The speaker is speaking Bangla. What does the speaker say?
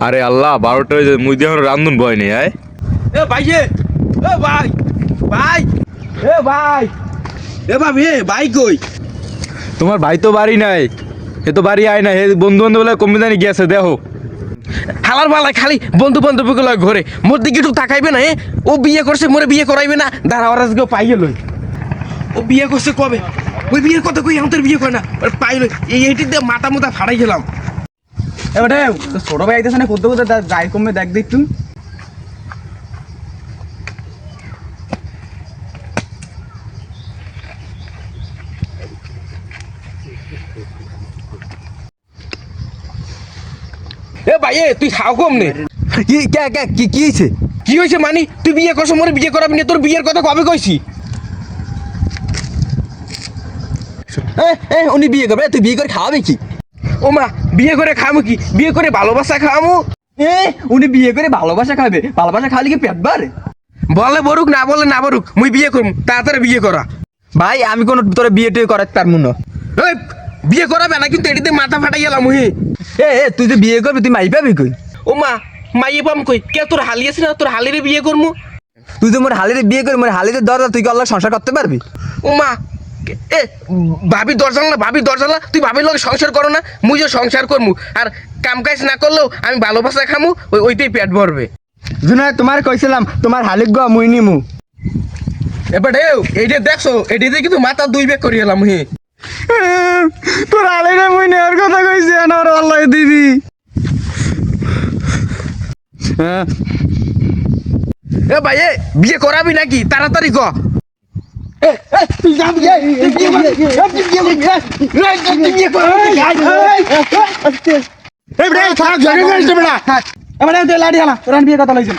আরে আল্লাহ 12টা হয়ে মুই দিয়ে এখন রান্ধুন ভয় নেই আয়। এ ভাই এ ভাই ভাই এ ভাই এ ভাবি ভাই কই? তোমার ভাই তো বাড়ি নাই, এ তো বাড়ি আয় না, হে বন্ধু বান্ধব বলে কমে জানি গেছে দেখো। হালার বালাই খালি বন্ধু বান্ধব গুলো ঘরে মোর দিকে একটু তাকাইবে না। ও বিয়ে করছে মোরে বিয়ে করাইবে না। দাঁড়া ওরা আজকে পাইয়ে লই। ও বিয়ে করছে কবে? ওই বিয়ের কথা কই আমাদের বিয়ে করে না পাইল। এইটি দিয়ে মাথা মুথা ফাড়াই গেলাম। এবারে ছোট ভাই আইতেছে না করতে করতে গায়ে কমে দেখ দেখ তুই। এ ভাই এ তুই খাও কম নে। কি কে কে কি হইছে? কি হয়েছে মানি? তুই বিয়ে করছো মোরে বিয়ে করাবি না। তোর বিয়ের কথা কবে কইছি? উনি বিয়ে করবে, তুই বিয়ে করে খাওয়াবে কি? ও মা, বিয়ে করে খামু কি? বিয়ে করে ভালোবাসা খামু। উনি বিয়ে করে ভালোবাসা খাবে, ভালোবাসা খাওয়ালে কি পেট বাড়ে? বলে বরুক না বলে না বরুক, মুই বিয়ে করবো। তাড়াতাড়ি বিয়ে করা। ভাই আমি কোনো তোরা বিয়ে টিয়ে করাতে পারবো না। এই বিয়ে করাবে না কিন্তু এটিতে মাথা ফাটাই গেলাম মুহি। তুই যে বিয়ে করবি তুই মাই পাবি কই? ও মা, মাইয়ে পাম কই? কে তোর হালি আছে না? তোর হালিরে বিয়ে করবো। তুই তো মোর হালিরে বিয়ে করবি, মোর হালিরে দরজা তুই কি আল্লাহ সংসার করতে পারবি? ও মা, এ ভাবি দরজা না, ভাবি দরজা না। তুই ভাবির লোক সংসার করো না, মুই যে সংসার করবো। আর কাম কাজ না করলেও আমি ভালোবাসা খামু, ওইটাই পেট ভরবে। জুনাই তোমার কইছিলাম তোমার হালিক গো মুই নিমু। এবার এইটা দেখছো, এটিতে কিন্তু মাথা দুই বেগ করি গেলাম হে। তোর হালিরে মুই নেওয়ার কথা কইছি আমার আল্লাহ দিবি। এ ভাই এ বিয়ে করাবি নাকি? তাড়াতাড়ি ক। লাঠি হালা তোর বিয়ে কথা লইছেন।